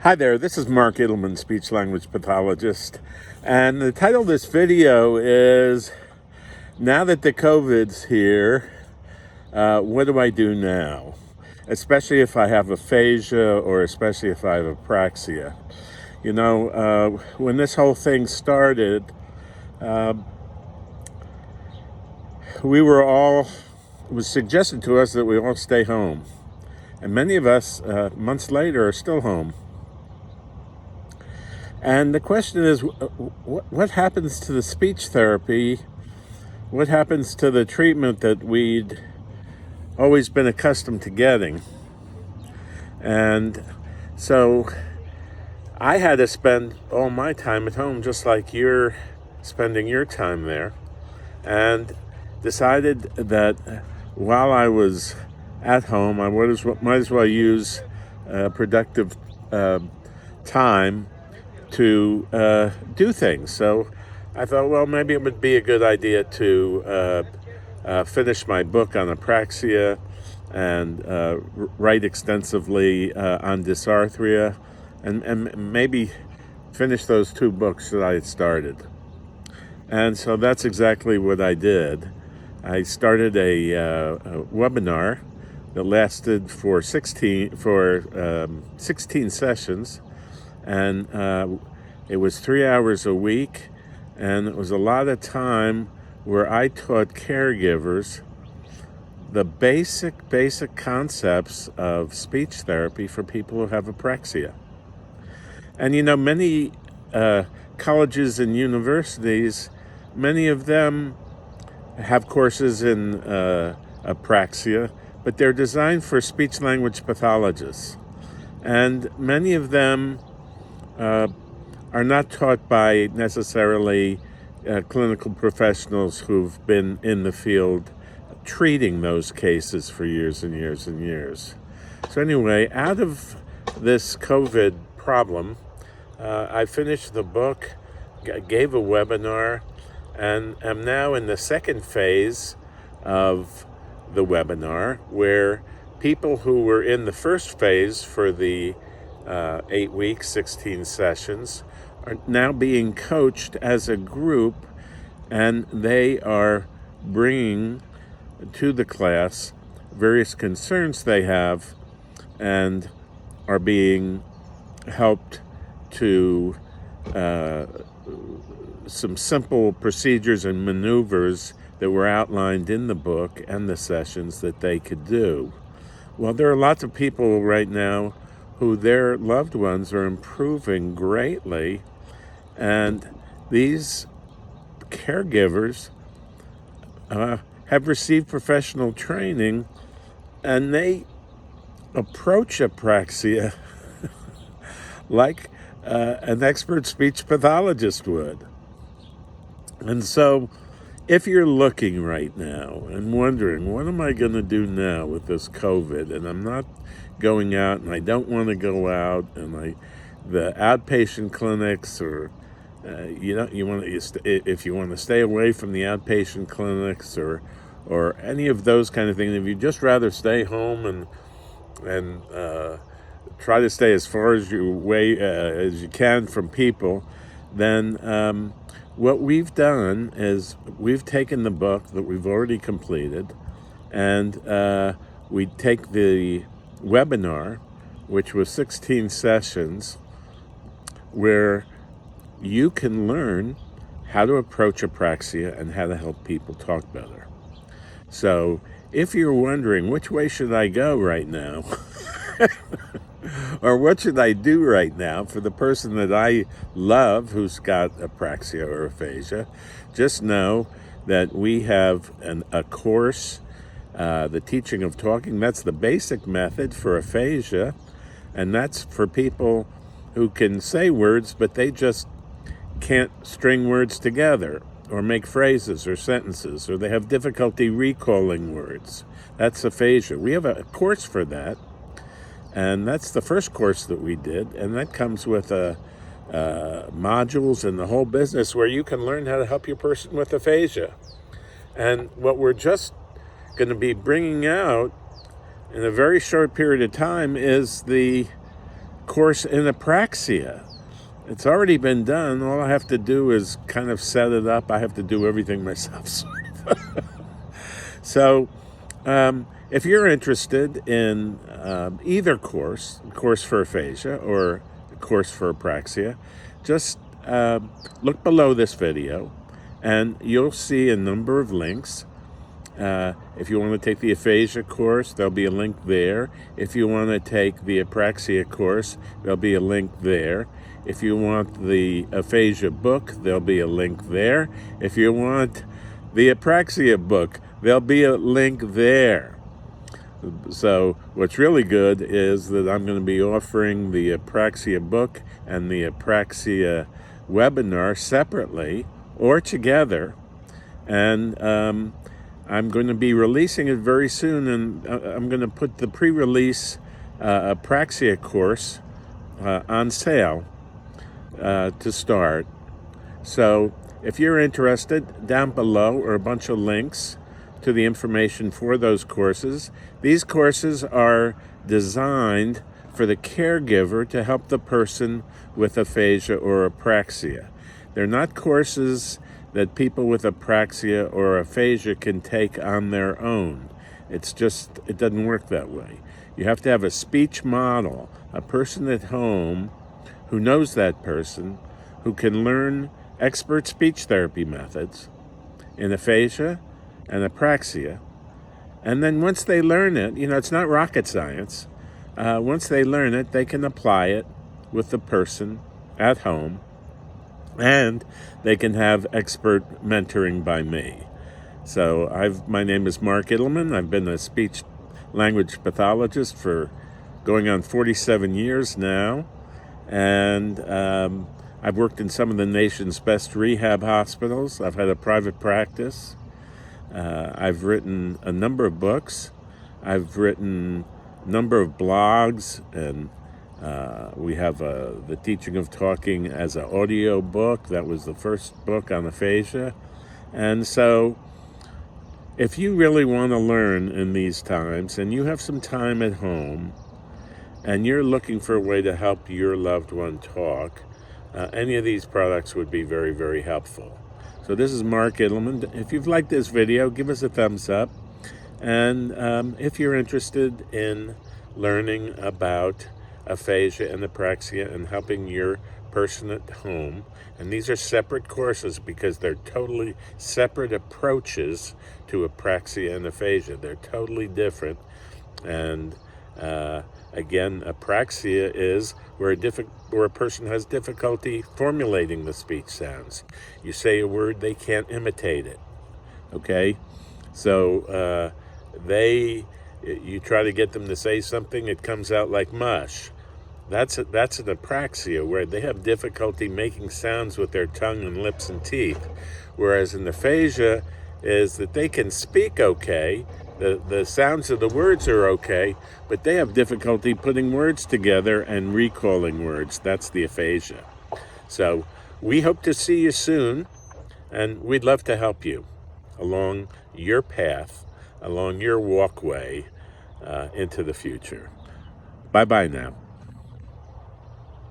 Hi there, this is Mark Edelman, speech-language pathologist, and the title of this video is, now that the COVID's here, what do I do now? Especially if I have aphasia or especially if I have apraxia. You know, when this whole thing started, it was suggested to us that we all stay home. And many of us, months later, are still home. And the question is, what happens to the speech therapy? What happens to the treatment that we'd always been accustomed to getting? And so I had to spend all my time at home, just like you're spending your time there, and decided that while I was at home, I might as well use productive time to do things. So I thought, well, maybe it would be a good idea to finish my book on apraxia and write extensively on dysarthria, and maybe finish those two books that I had started. And so that's exactly what I did. I started a webinar that lasted for 16 sessions. And it was 3 hours a week, and it was a lot of time where I taught caregivers the basic concepts of speech therapy for people who have apraxia. And you know, many colleges and universities, many of them have courses in apraxia, but they're designed for speech-language pathologists. And many of them are not taught by necessarily clinical professionals who've been in the field treating those cases for years and years and years. So anyway, out of this COVID problem, I finished the book, gave a webinar, and am now in the second phase of the webinar, where people who were in the first phase for the 8 weeks, 16 sessions, are now being coached as a group, and they are bringing to the class various concerns they have and are being helped to some simple procedures and maneuvers that were outlined in the book and the sessions that they could do. Well, there are lots of people right now who their loved ones are improving greatly, and these caregivers have received professional training, and they approach apraxia like an expert speech pathologist would. And so if you're looking right now and wondering, what am I going to do now with this COVID, and I'm not going out, and I don't want to go out, and the outpatient clinics, or if you want to stay away from the outpatient clinics or any of those kind of things, if you'd just rather stay home and try to stay as far as you can from people, then what we've done is we've taken the book that we've already completed, and we take the webinar, which was 16 sessions, where you can learn how to approach apraxia and how to help people talk better. So if you're wondering, which way should I go right now? Or what should I do right now for the person that I love who's got apraxia or aphasia, just know that we have a course, the teaching of talking. That's the basic method for aphasia, and that's for people who can say words, but they just can't string words together or make phrases or sentences, or they have difficulty recalling words. That's aphasia. We have a course for that. And that's the first course that we did, and that comes with modules and the whole business where you can learn how to help your person with aphasia. And what we're just going to be bringing out in a very short period of time is the course in Apraxia. It's already been done. All I have to do is kind of set it up. I have to do everything myself. So if you're interested in either course, a course for aphasia or a course for Apraxia, just look below this video and you'll see a number of links. If you want to take the aphasia course, there'll be a link there. If you want to take the Apraxia course, there'll be a link there. If you want the aphasia book, there'll be a link there. If you want the Apraxia book, there'll be a link there. So what's really good is that I'm going to be offering the Apraxia book and the Apraxia webinar separately or together. And I'm going to be releasing it very soon, and I'm going to put the pre-release Apraxia course on sale to start. So if you're interested, down below are a bunch of links to the information for those courses. These courses are designed for the caregiver to help the person with aphasia or Apraxia. They're not courses that people with Apraxia or aphasia can take on their own. It doesn't work that way. You have to have a speech model, a person at home who knows that person, who can learn expert speech therapy methods in aphasia and Apraxia. And then once they learn it, it's not rocket science. Once they learn it, they can apply it with the person at home, and they can have expert mentoring by me. So my name is Mark Idelman. I've been a speech language pathologist for going on 47 years now. And I've worked in some of the nation's best rehab hospitals. I've had a private practice. I've written a number of books. I've written a number of blogs, and we have The Teaching of Talking as an audio book. That was the first book on aphasia. And so if you really want to learn in these times, and you have some time at home, and you're looking for a way to help your loved one talk, any of these products would be very, very helpful. So this is Mark Idelman. If you've liked this video, give us a thumbs up. And if you're interested in learning about aphasia and Apraxia and helping your person at home, and these are separate courses because they're totally separate approaches to Apraxia and aphasia. They're totally different. And again, Apraxia is where a person has difficulty formulating the speech sounds. You say a word, they can't imitate it. Okay? So you try to get them to say something, it comes out like mush. That's an Apraxia, where they have difficulty making sounds with their tongue and lips and teeth. Whereas an aphasia is that they can speak okay, the sounds of the words are okay, but they have difficulty putting words together and recalling words. That's the aphasia. So we hope to see you soon, and we'd love to help you along your path, along your walkway into the future. Bye-bye now.